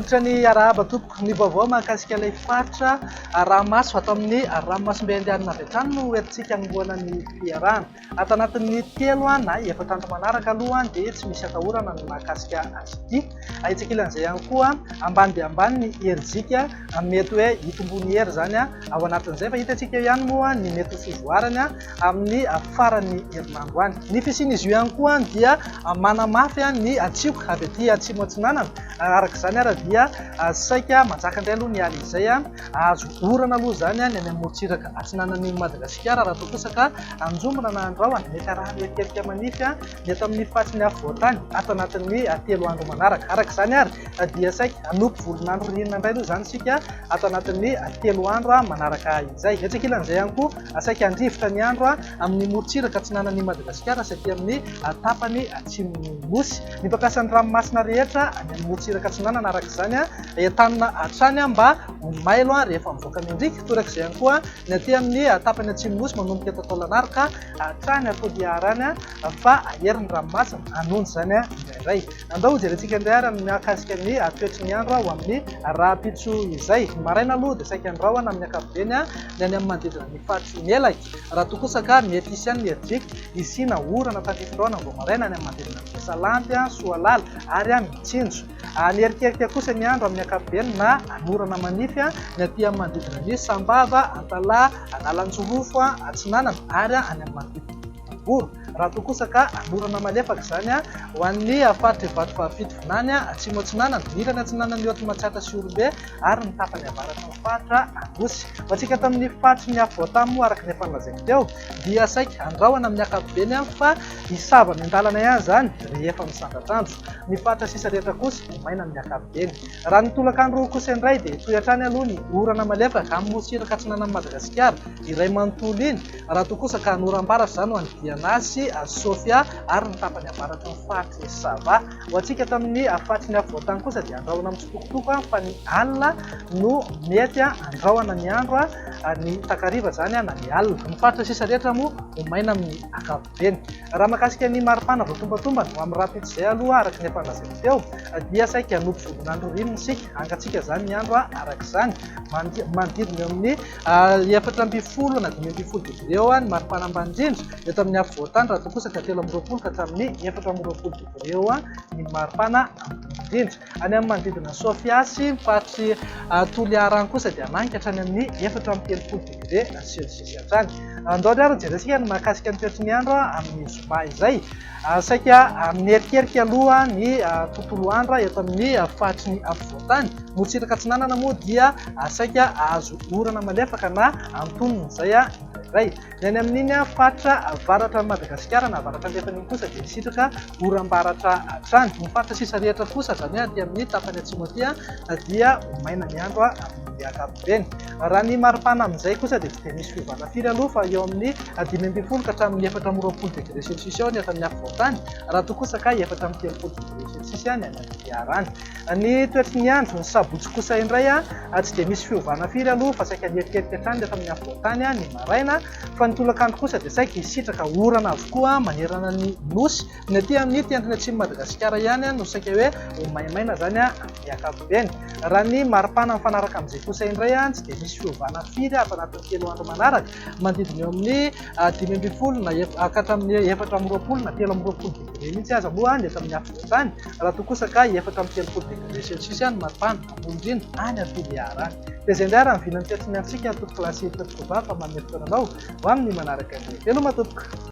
Olitra ny arahaba tompoko ny vaovao mahakasika ilay faritra ranomasy ato amin'ny ranomasimbe andehanana avy hatrany no entintsika anombohana ny fiarahana. Ato anatin'ny 3 na 4 andro manaraka aloha dia tsy misy atahorana ny mahakasika azy ity. Ahitsikilan'izay ihany koa ambany dia ambany ny herijika mety hoe hitombony hery zany ao anatin'izay fa hitantsika ihany moa ny mety fivoarany amin'ny faran'ny herinandro any. Ny fisian'izy io ihany koa dia manamafy ny atsiko avy aty atsimo atsinanana. Araka izany ara dia saika manjaka indray aloha ny alina izay azo orana aloha zany ny any amorontsiraka atsinanan'ny Madagasikara raha toa kosa ka anjombona na andrahoana mety araha miekerika manify mety amin'ny fatriny avoatany ato anatin'ny 3 andro manaraka. Araka izany ary dia saika anompo volonandro rinina indray aloha zany sika ato anatin'ny 3 andro manaraka izay. Atsikilan'izay ihany koa saika andrivotra ny andro amin'ny morontsiraka atsinanan'ny Madagasikara satria amin'ny tapany atsimon'ny nosy. Ny mpakasan'ny ranomasina rehetra any amin'ny morontsiraka atsinanana araka izany entanina hatrany mba ho mailo rehefa mivoaka mendrika. Torak'izay ihany koa ny aty amin'ny tapany atsimo nosy manomboka eto Taolagnaraka hatrany Toliarany fa aherin'ny ranomasina anonjy zany indraindray. Andao jerentsika indray ary amin'ny mahakasika ny toetry ny andro ho amin'ny rahampitso izay. Maraina aloha dia saika andrahoana amin'ny ankapobeny ny any amin'ny manodidina ny faritry Melaky. Raha toa kosa ka mety hisy ihany ny herijika isina orana tandrifindroana vao maraina any amin'ny manodidina ny Besalandy, Soalala ary Mitsinjo. Ny erikerika kosa ny andro amin'ny ankapobeny na anorana manify ny aty amin'ny manodidina ny Sambava, Antalaha, Analanjorofo, Atsinanana ary any amin'ny manodidina Boro. Raha toa kosa ka anorana malefaka izany ho an'ny faritra Ivato fahavito Vinany atsimo atsinanana, nilany atsinanana ny Otmatsatra sy Orombe ary ny tapany avaratra ny faritra Anosy. Ho antsika tamin'ny faritry ny Avoatany moa araka ny efa nolazaiko teo dia saika andrahoana amin'ny ankapobeny fa hisava mindalana ihany zany rehefa misangatr'andro. Ny faritra sisa rehetra kosa maina amin'ny ankapobeny. Raha ny tolakandro kosa indray dia toy hatrany aloha ny orana malefaka amin'ny morontsiraka atsinanan'ny Madagasikara iray manontolo iny. Raha toa kosa ka anoram-paratra zany ho an'ny Dianasy, Sofia ary ny tapany avaratra ny faritry Sava. Ho antsika tamin'ny faritry ny Avoatany kosa dia andrahoana mitsitokotoko fa ny alina no mety andrahoana ny andro ny takariva zany na ny alina. Ny faritra sisa rehetra moa ho maina amin'ny ankapobeny. Raha mahakasika ny maripana voatombatomba ho amin'ny rahampitso izay aloha araka ny efa nolazaiko teo dia saika anompo volonandro rinina sika angatsika zany ny andro araka izany manodidina amin'ny 4 na 5 degré eo ny maripana ambany indrindra eto amin'ny Avoatany. Raha toa kosa ka 3 ka hatramin'ny 4 degré eo ny maripana indrindra. Any amin'ny manodidina Sofia sy faritry Toliara kosa dia manika hatrany amin'ny 4 degré Celsius hatrany. Andao ary jerentsika ny mahakasika ny toetry ny andro amin'ny zoma izay. Saika mierikerika aloha ny tontolo andro eto amin'ny faritry ny Avoatany. Morontsiraka atsinanana moa dia saika azo orana malefaka na antonony izay ray. Ny any amin'iny faritra avaratra Madagasikara na avaratra andefan'iny kosa dia sitraka oram-baratra hatrany. Ny faritra sisa rehetra kosa zany aty amin'ny tapany atsimo aty dia maina ny andro amin'ny ankapobeny. Raha ny maripana amin'izay kosa dia tsy dia misy fiovana firy aloha fa eo amin'ny 15 ka hatramin'ny 4 degré Celsius eo ny eto amin'ny Avoatany. Raha toa kosa ka 4 degré Celsius any amin'ny Fiarany. Ny toetry ny andro ny sabotsy kosa indray tsy dia misy fiovana firy aloha fa saika mierikerika hatrany eto amin'ny Avoatany ny maraina. Fa ny tolakandro kosa dia saika hisitraka orana avokoa manerana ny nosy. Ny aty amin'ny tendrony atsimo Madagasikara ihany no saika hoe ho maimaina zany amin'ny ankapobeny. Raha ny maripana mifanaraka amin'izay kosa indray tsy dia misy fiovana firy ato anatin'ny 3 andro manaraka manodidina eo amin'ny 15 na ka hatramin'ny 4 na 13 degré mihitsy aza moa ny eto amin'ny Avoatany. Raha toa kosa ka 4 degré Celsius ny maripana amolindrina any Toliarany. Dia izay indray ary amin'ny vilany toetry ny androntsika tompoko lasy tompoko vava manome fotoana anao ho amin'ny manaraka indray. Elo matotoka.